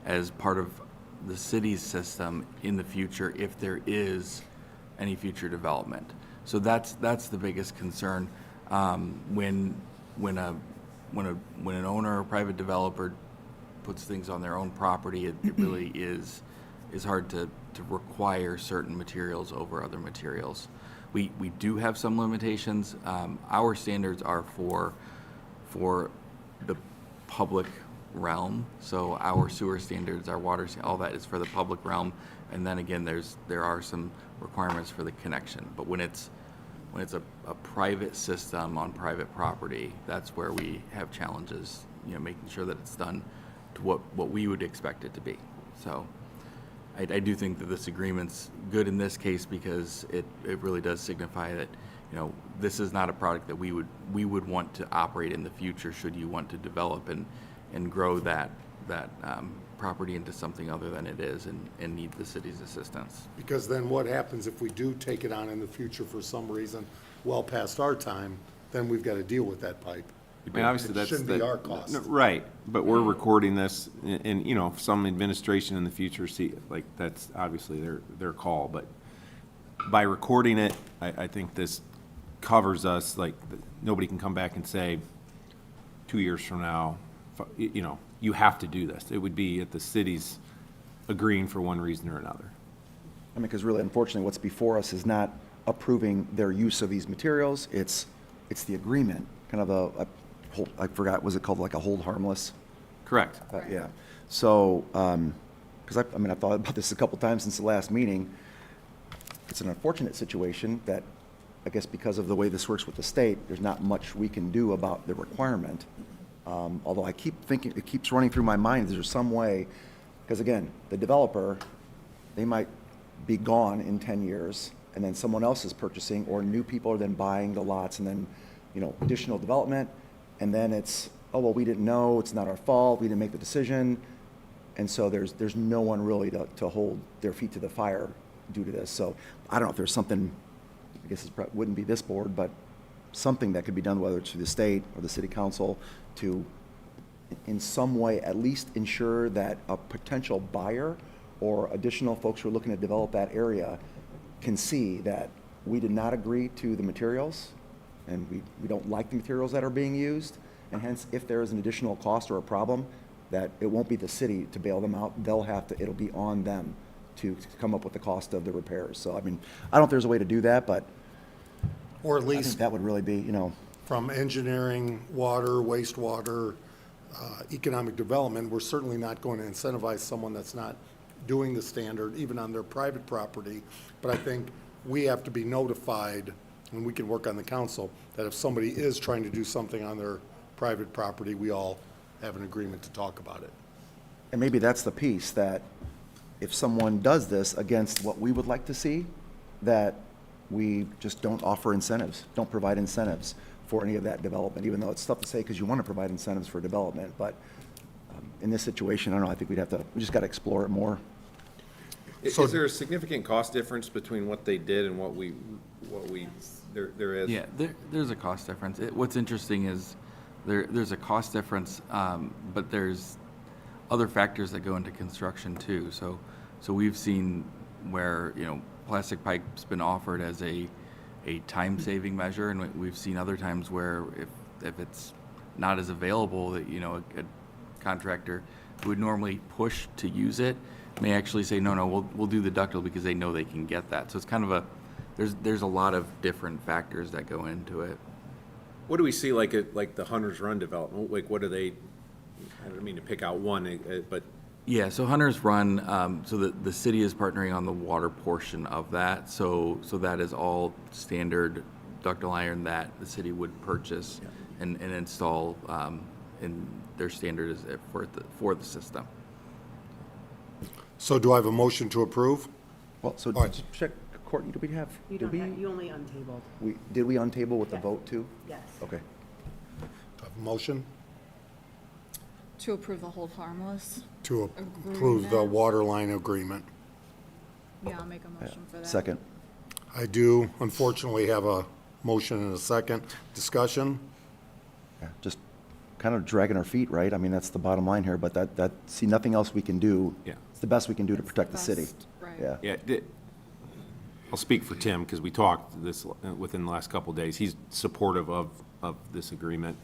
as part of the city's system in the future if there is any future development. So that's the biggest concern. When an owner or private developer puts things on their own property, it really is hard to require certain materials over other materials. We do have some limitations. Our standards are for the public realm. So our sewer standards, our water, all that is for the public realm. And then again, there are some requirements for the connection. But when it's a private system on private property, that's where we have challenges, you know, making sure that it's done to what we would expect it to be. So I do think that this agreement's good in this case because it really does signify that, you know, this is not a product that we would want to operate in the future should you want to develop and grow that property into something other than it is and need the city's assistance.
Because then what happens if we do take it on in the future for some reason, well past our time, then we've got to deal with that pipe.
I mean, obviously,
It shouldn't be our cost.
Right, but we're recording this, and, you know, some administration in the future like, that's obviously their call, but by recording it, I think this covers us, like, nobody can come back and say, 2 years from now, you know, you have to do this. It would be at the city's agreeing for one reason or another.
I mean, because really, unfortunately, what's before us is not approving their use of these materials. It's the agreement, kind of I forgot, was it called like a hold harmless?
Correct.
Yeah. So, because I've thought about this a couple times since the last meeting. It's an unfortunate situation that, I guess because of the way this works with the state, there's not much we can do about the requirement. Although I keep thinking, it keeps running through my mind, is there some way, because again, the developer, they might be gone in 10 years, and then someone else is purchasing, or new people are then buying the lots, and then, you know, additional development, and then it's, oh, well, we didn't know, it's not our fault, we didn't make the decision, and so there's no one really to hold their feet to the fire due to this. So I don't know if there's something, I guess it wouldn't be this board, but something that could be done, whether it's through the state or the city council, to in some way at least ensure that a potential buyer or additional folks who are looking to develop that area can see that we did not agree to the materials, and we don't like the materials that are being used, and hence, if there is an additional cost or a problem, that it won't be the city to bail them out. It'll be on them to come up with the cost of the repairs. So, I mean, I don't know if there's a way to do that, but
Or at
I think
least
that would really be, you know,
from engineering, water, wastewater, economic development, we're certainly not going to incentivize someone that's not doing the standard, even on their private property. But I think we have to be notified, and we can work on the council, that if somebody is trying to do something on their private property, we all have an agreement to talk about it.
and maybe that's the piece, that if someone does this against what we would like to see, that we just don't offer incentives, don't provide incentives for any of that development, even though it's tough to say because you want to provide incentives for development. But in this situation, I don't know, I think we just got to explore it more.
Is there a significant cost difference between what they did and what there is?
Yeah, there's a cost difference. What's interesting is there's a cost difference, but there's other factors that go into construction too. So we've seen where, you know, plastic pipe's been offered as a time-saving measure, and we've seen other times where if it's not as available, that, a contractor who would normally push to use it may actually say, no, we'll do the ductile because they know they can get that. So it's kind of there's a lot of different factors that go into it.
What do we see like the Hunter's Run development? Like, what do they, I don't mean to pick out one, but
Yeah, so Hunter's Run, so the city is partnering on the water portion of that. So that is all standard ductile iron that the city would purchase and install, and their standard is for the system.
So do I have a motion to approve?
Well, so
All right.
just check, Courtney, did we have,
You
did
don't
we,
have, you only untabled.
did we untable with the vote too?
Yes.
Okay.
Do I have a motion
To approve the hold harmless?
to approve the
Agreement.
water line agreement?
Yeah, I'll make a motion for that.
Second.
I do unfortunately have a motion and a second. Discussion?
Yeah, just kind of dragging our feet, right? I mean, that's the bottom line here, but see, nothing else we can do.
Yeah.
It's the best we can do to protect the city.
Best, right.
Yeah.
yeah, I'll speak for Tim because we talked this within the last couple of days. He's supportive of this agreement.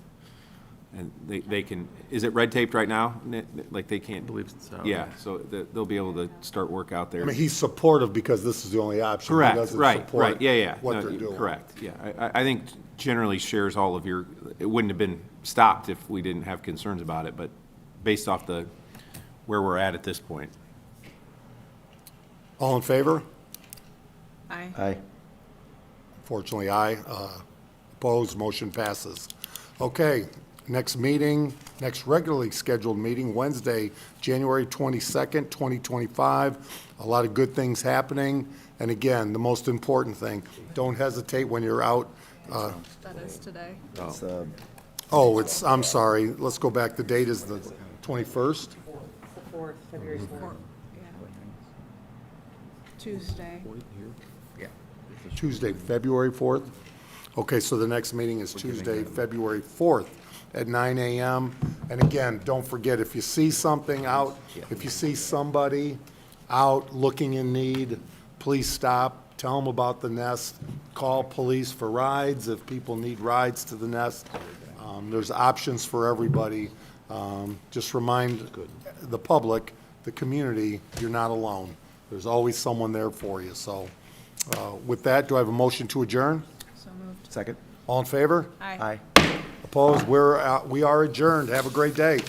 And they can, is it red taped right now? Like they can't?
I believe so.
Yeah, so they'll be able to start work out there.
I mean, he's supportive because this is the only option. He
Correct,
doesn't
right,
support
right, yeah.
What
No,
they're doing.
Correct, yeah. I think generally shares all of your, it wouldn't have been stopped if we didn't have concerns about it, but based off where we're at this point.
All in favor?
Aye.
Aye.
Fortunately, aye. Opposed, motion passes. Okay, next meeting, next regularly scheduled meeting, Wednesday, January 22nd, 2025. A lot of good things happening. And again, the most important thing, don't hesitate when you're out.
That is today.
It's,
I'm sorry, let's go back. The date is the 21st?
The 4th, February 4th.
Yeah. Tuesday.
Tuesday, February 4th? Okay, so the next meeting is Tuesday, February 4th at 9 a.m. And again, don't forget, if you see something out, if you see somebody out looking in need, please stop, tell them about the nest, call police for rides if people need rides to the nest. There's options for everybody. Just remind the public, the community, you're not alone. There's always someone there for you. So with that, do I have a motion to adjourn?
So moved.
second.
All in favor?
Aye.
Opposed? We are adjourned. Have a great day.